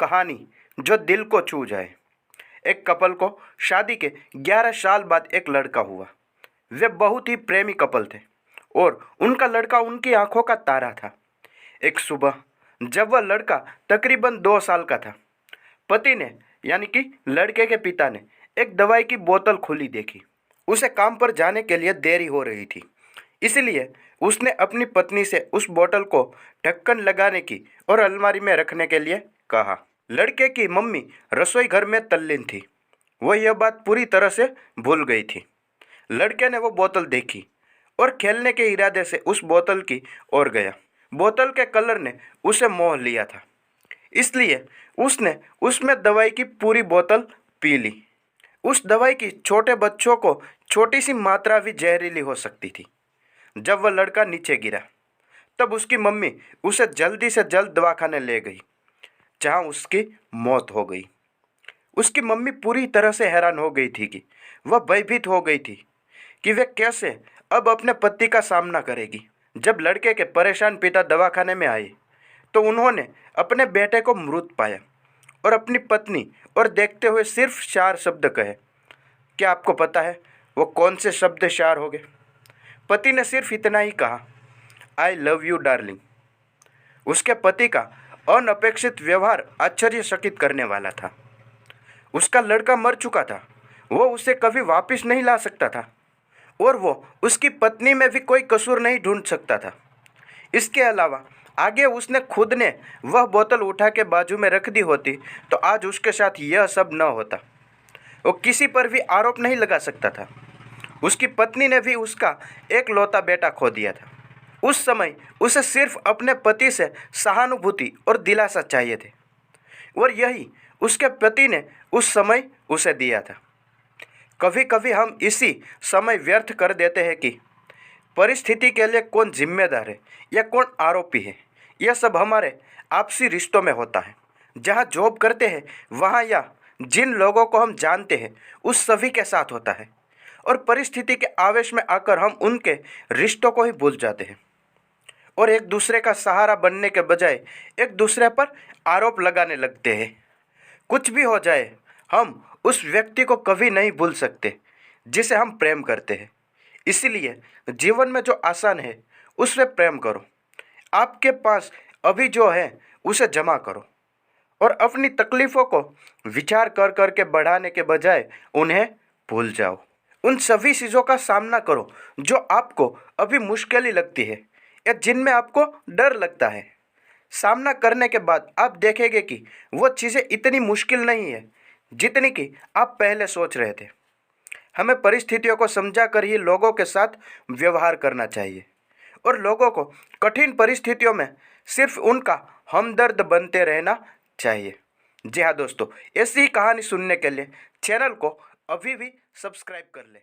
कहानी जो दिल को छू जाए। एक कपल को शादी के 11 साल बाद एक लड़का हुआ। वे बहुत ही प्रेमी कपल थे और उनका लड़का उनकी आंखों का तारा था। एक सुबह जब वह लड़का तकरीबन 2 साल का था, पति ने यानी कि लड़के के पिता ने एक दवाई की बोतल खुली देखी। उसे काम पर जाने के लिए देरी हो रही थी, इसलिए उसने अपनी पत्नी से उस बोतल को ढक्कन लगाने की और अलमारी में रखने के लिए कहा। लड़के की मम्मी रसोई घर में तल्लीन थी। वह यह बात पूरी तरह से भूल गई थी। लड़के ने वो बोतल देखी और खेलने के इरादे से उस बोतल की ओर गया। बोतल के कलर ने उसे मोह लिया था, इसलिए उसने उसमें दवाई की पूरी बोतल पी ली। उस दवाई की छोटे बच्चों को छोटी सी मात्रा भी जहरीली हो सकती थी। जब वह लड़का नीचे गिरा, तब उसकी मम्मी उसे जल्दी से जल्द दवाखाने ले गई, जहां उसकी मौत हो गई। उसकी मम्मी पूरी तरह से हैरान हो गई थी कि वह भयभीत हो गई थी कि वे कैसे अब अपने पति का सामना करेगी। जब लड़के के परेशान पिता दवाखाने में आए तो उन्होंने अपने बेटे को मृत पाया और अपनी पत्नी और देखते हुए सिर्फ 4 शब्द कहे। क्या आपको पता है वो कौन से शब्द 4 हो गए? पति ने सिर्फ इतना ही कहा, आई लव यू डार्लिंग। उसके पति का अनपेक्षित व्यवहार आश्चर्यचकित करने वाला था। उसका लड़का मर चुका था, वो उसे कभी वापस नहीं ला सकता था और वो उसकी पत्नी में भी कोई कसूर नहीं ढूंढ सकता था। इसके अलावा आगे उसने खुद ने वह बोतल उठा के बाजू में रख दी होती तो आज उसके साथ यह सब न होता। वो किसी पर भी आरोप नहीं लगा सकता था। उसकी पत्नी ने भी उसका एक लौता बेटा खो दिया था। उस समय उसे सिर्फ अपने पति से सहानुभूति और दिलासा चाहिए थे और यही उसके पति ने उस समय उसे दिया था। कभी कभी हम इसी समय व्यर्थ कर देते हैं कि परिस्थिति के लिए कौन जिम्मेदार है या कौन आरोपी है। यह सब हमारे आपसी रिश्तों में होता है। जहाँ जॉब करते हैं वहाँ या जिन लोगों को हम जानते हैं उस सभी के साथ होता है और परिस्थिति के आवेश में आकर हम उनके रिश्तों को ही भूल जाते हैं और एक दूसरे का सहारा बनने के बजाय एक दूसरे पर आरोप लगाने लगते हैं। कुछ भी हो जाए, हम उस व्यक्ति को कभी नहीं भूल सकते जिसे हम प्रेम करते हैं। इसलिए जीवन में जो आसान है उससे प्रेम करो। आपके पास अभी जो है उसे जमा करो और अपनी तकलीफ़ों को विचार कर कर के बढ़ाने के बजाय उन्हें भूल जाओ। उन सभी चीज़ों का सामना करो जो आपको अभी मुश्किल ही लगती है या जिनमें आपको डर लगता है। सामना करने के बाद आप देखेंगे कि वो चीज़ें इतनी मुश्किल नहीं है जितनी कि आप पहले सोच रहे थे। हमें परिस्थितियों को समझा कर ही लोगों के साथ व्यवहार करना चाहिए और लोगों को कठिन परिस्थितियों में सिर्फ उनका हमदर्द बनते रहना चाहिए। जी हाँ दोस्तों, ऐसी ही कहानी सुनने के लिए चैनल को अभी भी सब्सक्राइब कर लें।